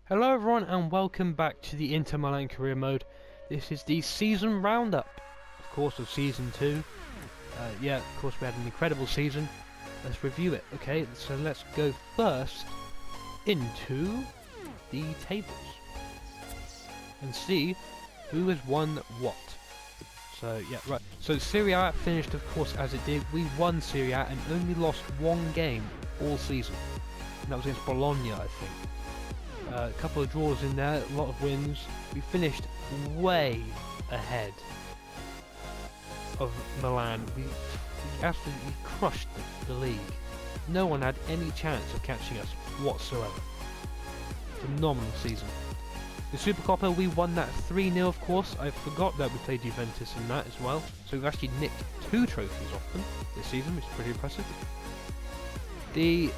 Hello everyone and welcome back to the Inter Milan career mode. This is the season roundup, of course, of season 2. Yeah, of course we had an incredible season. Let's review it, okay? So let's go first into the tables and see who has won what. So yeah, right. So Serie A finished, of course, as it did. We won Serie A and only lost one game all season, and that was against Bologna, I think. A couple of draws in there, a lot of wins. We finished way ahead of Milan. We absolutely crushed the league. No one had any chance of catching us whatsoever. Phenomenal season. The Supercoppa, we won that 3-0, of course. I forgot that we played Juventus in that as well. So we've actually nicked 2 trophies off them this season, which is pretty impressive.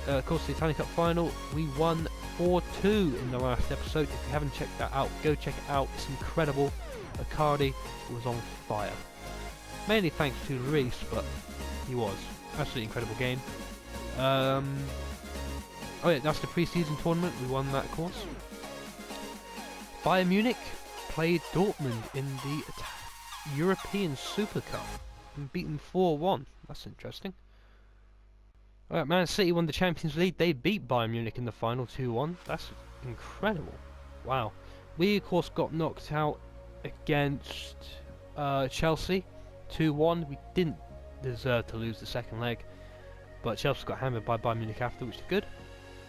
Of course, the Italian Cup final, we won 4-2 in the last episode. If you haven't checked that out, go check it out. It's incredible. Icardi was on fire. Mainly thanks to Reese, but he was. Absolutely incredible game. Oh yeah, that's the pre-season tournament. We won that, of course. Bayern Munich played Dortmund in the European Super Cup and beat them 4-1. That's interesting. Alright, Man City won the Champions League. They beat Bayern Munich in the final 2-1. That's incredible. Wow. We, of course, got knocked out against Chelsea 2-1. We didn't deserve to lose the second leg, but Chelsea got hammered by Bayern Munich after, which is good.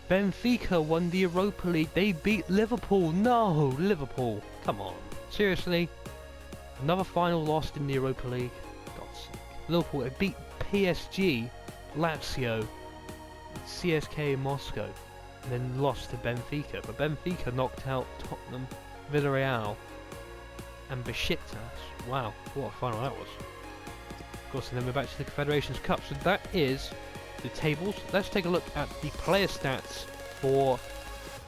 Benfica won the Europa League. They beat Liverpool. No, Liverpool. Come on. Seriously? Another final lost in the Europa League. God's sake. Liverpool, they beat PSG, Lazio, CSK Moscow, and then lost to Benfica. But Benfica knocked out Tottenham, Villarreal, and Besiktas. Wow, what a final that was. Of course, and then we're back to the Confederations Cup. So that is the tables. Let's take a look at the player stats for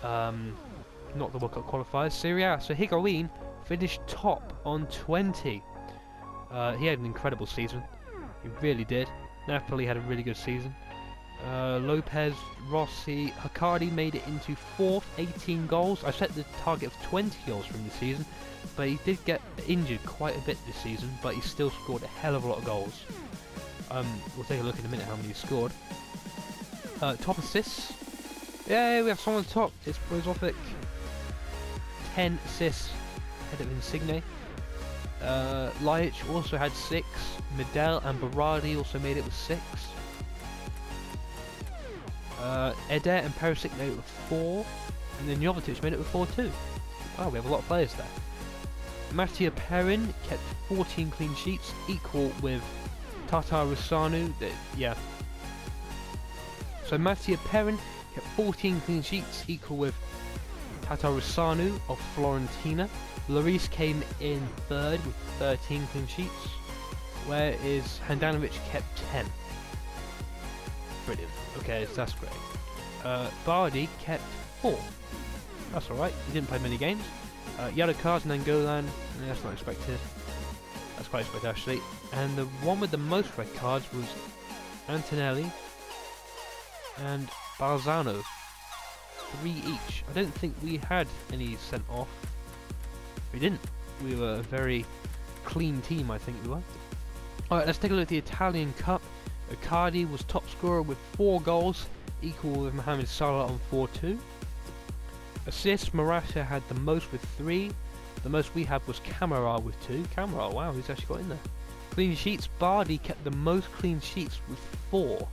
not the World Cup qualifiers, Serie A. So Higuain finished top on 20. He had an incredible season. He really did. Napoli had a really good season. Lopez, Rossi, Icardi made it into 4th, 18 goals. I set the target of 20 goals from the season, but he did get injured quite a bit this season, but he still scored a hell of a lot of goals. We'll take a look in a minute how many he scored. Top assists. Yay, we have someone on top. It's Brozovic. 10 assists ahead of Insigne. Laic also had 6. Medel and Berardi also made it with 6. Eder and Perisic made it with 4. And then Jovetic made it with 4 too. Oh, we have a lot of players there. Mattia Perin kept 14 clean sheets, equal with Tatar Rusanu. Yeah. So Mattia Perin kept 14 clean sheets, equal with Tatar Rusanu of Fiorentina. Lloris came in 3rd with 13 clean sheets, whereas Handanovic kept 10. Brilliant. Okay, so that's great. Bardi kept 4. That's alright, he didn't play many games. Yellow cards and then Golan, that's not expected. That's quite expected actually. And the one with the most red cards was Antonelli and Barzano. 3 each. I don't think we had any sent off. We didn't. We were a very clean team, I think we were. Alright, let's take a look at the Italian Cup. Icardi was top scorer with 4 goals, equal with Mohamed Salah on 4-2. Assists, Morata had the most with 3. The most we had was Camara with 2. Camara, wow, he's actually got in there. Clean sheets, Bardi kept the most clean sheets with 4.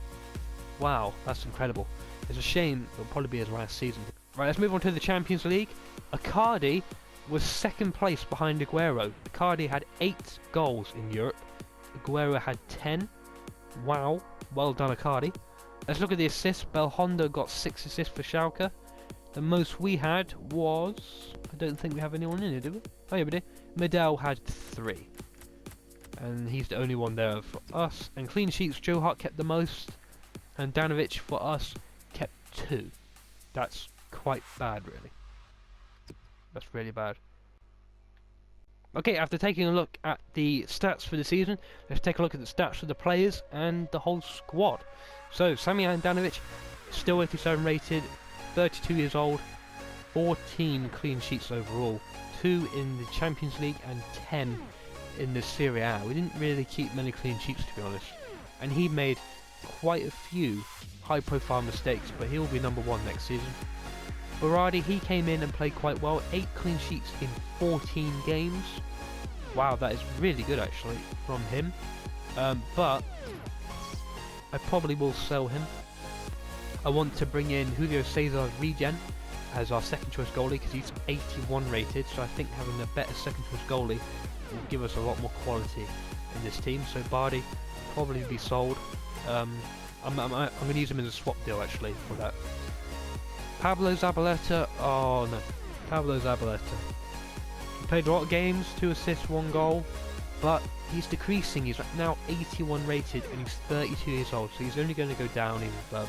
Wow, that's incredible. It's a shame it'll probably be his last season. Right, let's move on to the Champions League. Icardi was 2nd place behind Aguero. Icardi had 8 goals in Europe. Aguero had 10. Wow, well done Icardi. Let's look at the assists. Belhondo got 6 assists for Schalke. The most we had was... I don't think we have anyone in here, do we? Oh yeah, we do. Medel had 3. And he's the only one there for us. And clean sheets, Joe Hart kept the most. And Danovic for us kept 2. That's quite bad, really. That's really bad. Okay, after taking a look at the stats for the season, let's take a look at the stats for the players and the whole squad. So, Sami Handanovic, still 87 rated, 32 years old, 14 clean sheets overall, 2 in the Champions League and 10 in the Serie A. We didn't really keep many clean sheets, to be honest, and he made quite a few high profile mistakes, but he'll be number 1 next season. Berardi, he came in and played quite well, 8 clean sheets in 14 games. Wow, that is really good actually from him, but I probably will sell him. I want to bring in Julio Cesar's regen as our second choice goalie because he's 81 rated, so I think having a better second choice goalie will give us a lot more quality in this team. So Bardi probably be sold. I'm going to use him as a swap deal actually for that. Pablo Zabaleta, oh no, Pablo Zabaleta. He played a lot of games, 2 assists, 1 goal, but he's decreasing. He's now 81 rated and he's 32 years old, so he's only going to go down even further.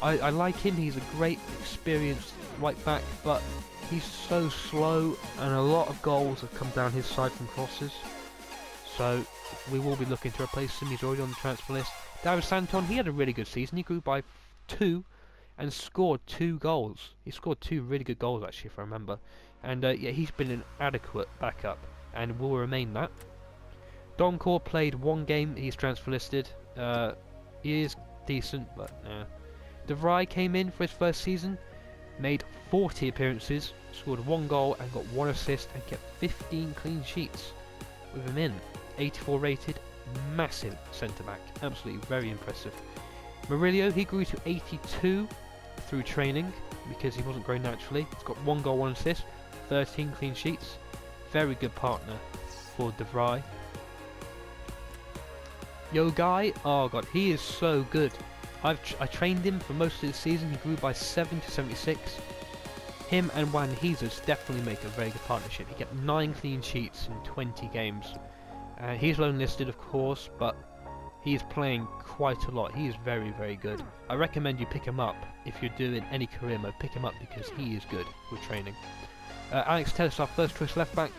I like him, he's a great experienced right back, but he's so slow and a lot of goals have come down his side from crosses. So we will be looking to replace him. He's already on the transfer list. David Santon, he had a really good season. He grew by 2 and scored 2 goals. He scored 2 really good goals actually, if I remember. And yeah, he's been an adequate backup and will remain that. Donkor played 1 game. He's transfer listed. He is decent, but De Vrij came in for his first season, made 40 appearances, scored 1 goal and got 1 assist and kept 15 clean sheets with him in. 84 rated, massive centre back, absolutely very impressive. Murillo, he grew to 82 through training because he wasn't growing naturally. He's got 1 goal, 1 assist, 13 clean sheets. Very good partner for De Vrij. Yo Guy, oh god, he is so good. I trained him for most of the season. He grew by 7 to 76. Him and Juan Jesus definitely make a very good partnership. He kept 9 clean sheets in 20 games. He's loan listed, of course, but he's playing quite a lot. He is very, very good. I recommend you pick him up if you're doing any career mode. Pick him up because he is good with training. Alex Telles, our first choice left back.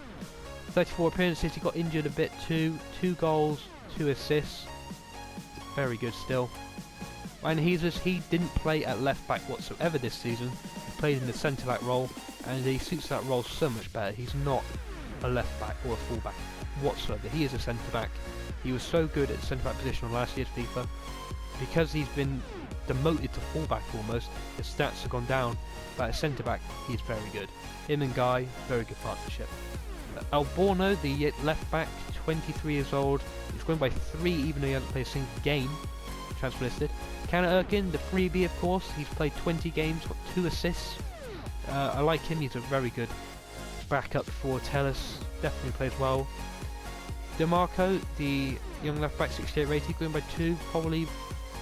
34 appearances. He got injured a bit too. 2 goals, 2 assists. Very good still. And he didn't play at left back whatsoever this season. He played in the centre back role, and he suits that role so much better. He's not a left back or a full back whatsoever. He is a centre back. He was so good at the centre back position on last year's FIFA. Because he's been demoted to full back almost, his stats have gone down. But at centre back, he's very good. Him and Guy, very good partnership. Alborno, the left back, 23 years old. He's grown by 3 even though he hasn't played a single game. Transfer listed. Canna Erkin, the freebie of course, he's played 20 games, got 2 assists. I like him, he's a very good backup for Telles, definitely plays well. DeMarco, the young left back, 68 rated, going by 2, probably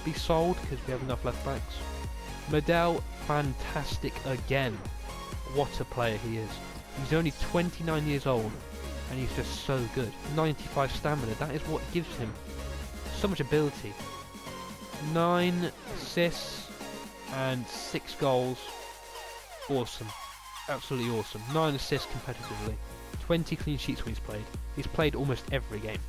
be sold because we have enough left backs. Medel, fantastic again. What a player he is. He's only 29 years old and he's just so good. 95 stamina, that is what gives him so much ability. 9 assists and 6 goals. Awesome. Absolutely awesome. 9 assists competitively. 20 clean sheets when he's played. He's played almost every game.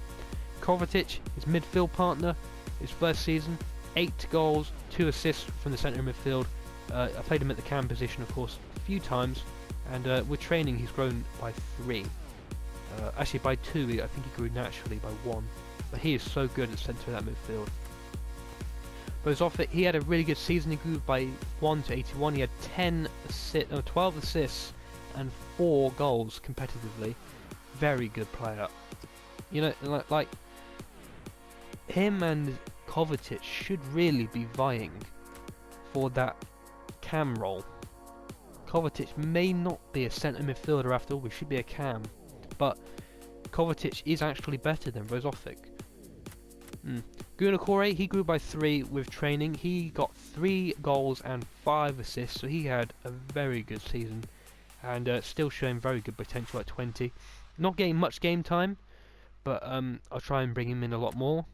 Kovacic, his midfield partner, his first season. 8 goals, 2 assists from the centre midfield. I played him at the cam position, of course, a few times. And with training, he's grown by 3. Actually, by 2, I think he grew naturally by 1. But he is so good at centre of that midfield. Brozovic, he had a really good season. He grew by 1 to 81. He had 12 assists and 4 goals competitively. Very good player. You know, like him and Kovacic should really be vying for that cam role. Kovacic may not be a centre midfielder after all. He should be a cam, but Kovacic is actually better than Brozovic. Gunakore, he grew by 3 with training. He got 3 goals and 5 assists, so he had a very good season and still showing very good potential at 20. Not getting much game time, but I'll try and bring him in a lot more.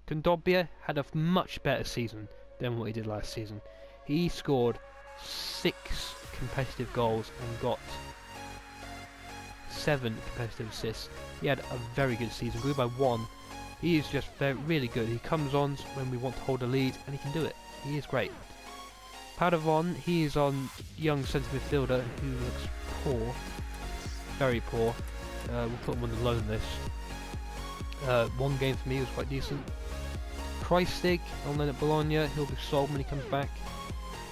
Kondogbia had a much better season than what he did last season. He scored 6 competitive goals and got 7 competitive assists. He had a very good season, grew by 1. He is just really good. He comes on when we want to hold a lead and he can do it. He is great. Padavon, he is on young centre midfielder who looks poor, very poor. We'll put him on the loan list. One game for me was quite decent. Kreistig on loan at Bologna, he'll be sold when he comes back.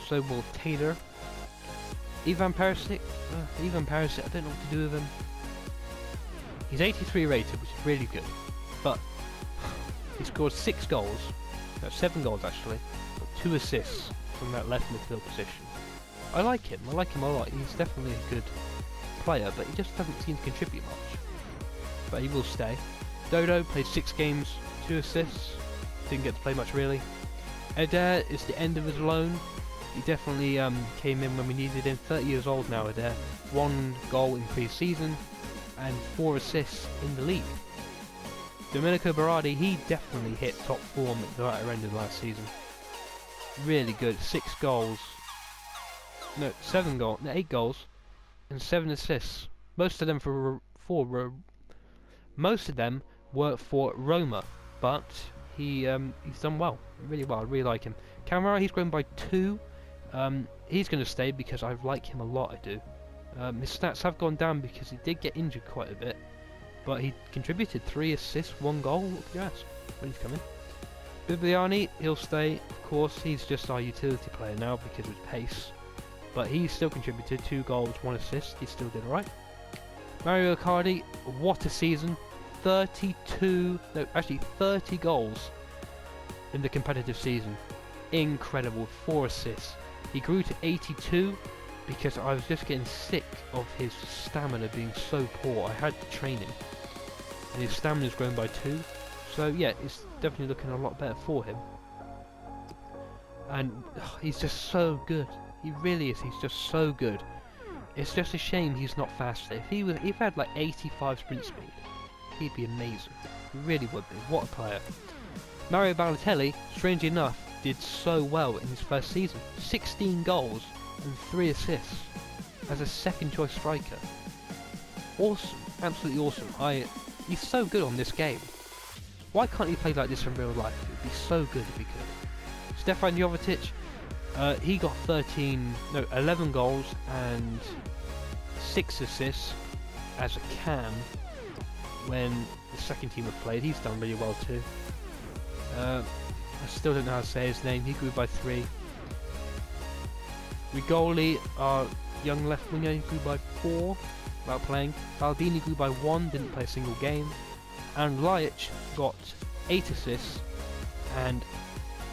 So will Taylor. Ivan Perisic, I don't know what to do with him. He's 83 rated, which is really good, but he scored 6 goals, no, 7 goals actually, but 2 assists from that left midfield position. I like him a lot. He's definitely a good player, but he just doesn't seem to contribute much. But he will stay. Dodo played 6 games, 2 assists, didn't get to play much really. Eder is the end of his loan. He definitely came in when we needed him. 30 years old now, Eder. 1 goal in pre-season and 4 assists in the league. Domenico Berardi, he definitely hit top form at the latter end of last season. Really good. 8 goals and 7 assists. Most of them were for Roma, but he's done well, really well. I really like him. Camara, he's grown by 2. He's going to stay because I like him a lot. I do. His stats have gone down because he did get injured quite a bit, but he contributed 3 assists, 1 goal. What could you ask when he's coming? Bibiani, he'll stay. Of course, he's just our utility player now because of his pace, but he still contributed 2 goals, 1 assist. He still did alright. Mario Icardi, what a season! 30 goals in the competitive season. Incredible. 4 assists. He grew to 82 because I was just getting sick of his stamina being so poor. I had to train him, and his stamina's grown by 2. So yeah, it's definitely looking a lot better for him. And he's just so good. He really is. He's just so good. It's just a shame he's not faster. If he had like 85 sprint speed, he'd be amazing. He really would be. What a player. Mario Balotelli, strangely enough, did so well in his first season. 16 goals and 3 assists as a second choice striker. Awesome. Absolutely awesome. He's so good on this game. Why can't he play like this in real life? It would be so good if he could. Stefan Jovetic, he got 11 goals and 6 assists as a cam when the second team have played. He's done really well too. I still don't know how to say his name. He grew by 3. Rigoli, our young left winger, grew by 4 without playing. Baldini grew by 1, didn't play a single game. And Ljajic got 8 assists and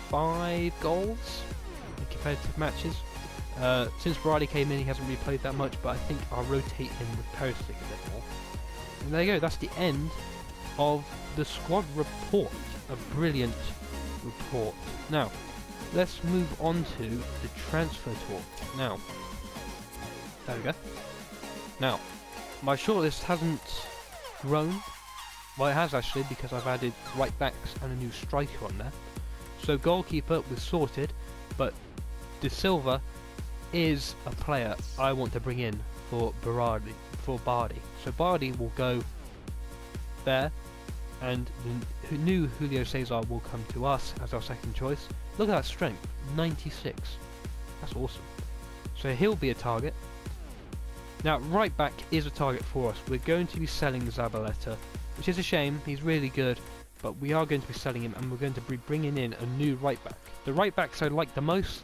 5 goals in competitive matches. Since Berardi came in, he hasn't really played that much, but I think I'll rotate him with Perisic a bit more. And there you go, that's the end of the squad report. A brilliant report. Now, let's move on to the transfer talk. Now, there we go. Now, my shortlist hasn't grown. Well, it has actually, because I've added right backs and a new striker on there. So goalkeeper was sorted, but De Silva is a player I want to bring in for Bardi. So Bardi will go there, and the new Julio Cesar will come to us as our second choice. Look at that strength, 96. That's awesome. So he'll be a target. Now, right back is a target for us. We're going to be selling Zabaleta, which is a shame. He's really good, but we are going to be selling him, and we're going to be bringing in a new right back. The right backs I like the most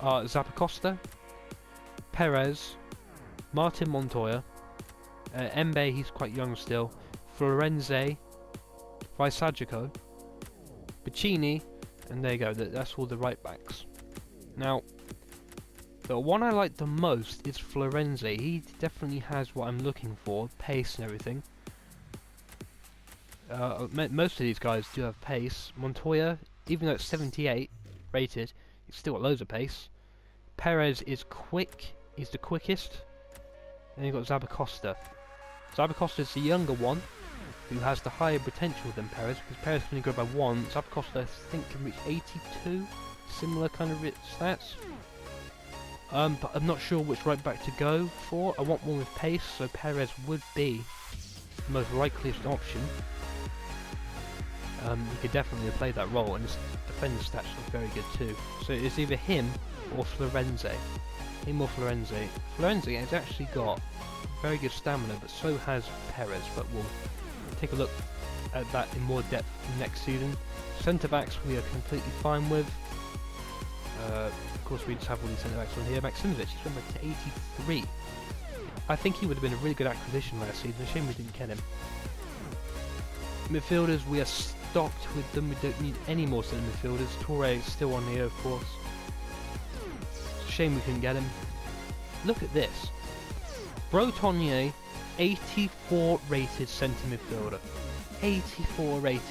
are Zappacosta, Perez, Martin Montoya, Embe, he's quite young still, Florenzi, Visagico, Piccini, and there you go, that's all the right backs. Now, the one I like the most is Florenzi. He definitely has what I'm looking for, pace and everything. Most of these guys do have pace. Montoya, even though it's 78 rated, he's still got loads of pace. Perez is quick, he's the quickest. Then you've got Zappacosta. Zappacosta is the younger one, who has the higher potential than Perez, because Perez can only go by 1. Zappacosta, I think, can reach 82. Similar kind of stats. But I'm not sure which right back to go for. I want one with pace, so Perez would be the most likeliest option. He could definitely play that role, and his defending stats look very good too. So it's either him or Florenzi? Him or Florenzi? Florenzi has actually got very good stamina, but so has Perez, but we'll take a look at that in more depth next season. Centre backs we are completely fine with. Of course we just have all these centre backs on here. Maximovic, he's gone back to 83. I think he would have been a really good acquisition last season, a shame we didn't get him. Midfielders, we are stocked with them, we don't need any more centre midfielders. Toure is still on here, of course. Shame we couldn't get him. Look at this. Bretonnier, 84 rated centre midfielder. 84 rated.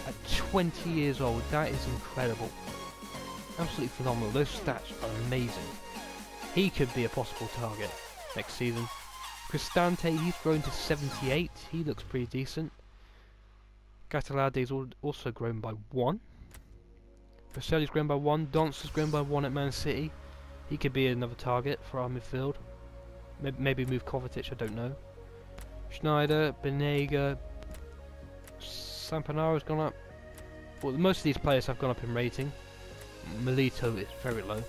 At 20 years old, that is incredible. Absolutely phenomenal, those stats are amazing. He could be a possible target next season. Cristante, he's grown to 78, he looks pretty decent. Gatalade's also grown by 1. Vasseli's grown by 1, Donce has grown by 1 at Man City. He could be another target for our midfield. Maybe move Kovacic, I don't know. Schneider, Benega, Sampanaro's gone up. Well, most of these players have gone up in rating. Milito is very low.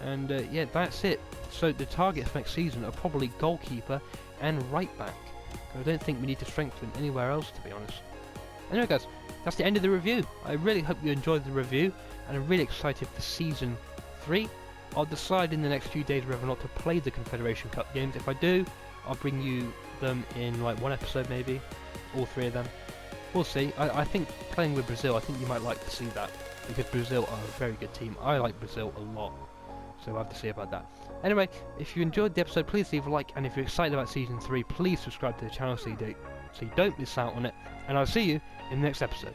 And yeah, that's it. So the targets for next season are probably goalkeeper and right back. I don't think we need to strengthen anywhere else, to be honest. Anyway guys, that's the end of the review. I really hope you enjoyed the review, and I'm really excited for Season 3. I'll decide in the next few days whether or not to play the Confederation Cup games. If I do, I'll bring you them in like one episode maybe, all 3 of them. We'll see. I think playing with Brazil, I think you might like to see that, because Brazil are a very good team. I like Brazil a lot, so we'll have to see about that. Anyway, if you enjoyed the episode, please leave a like, and if you're excited about Season 3, please subscribe to the channel so you don't miss out on it, and I'll see you in the next episode.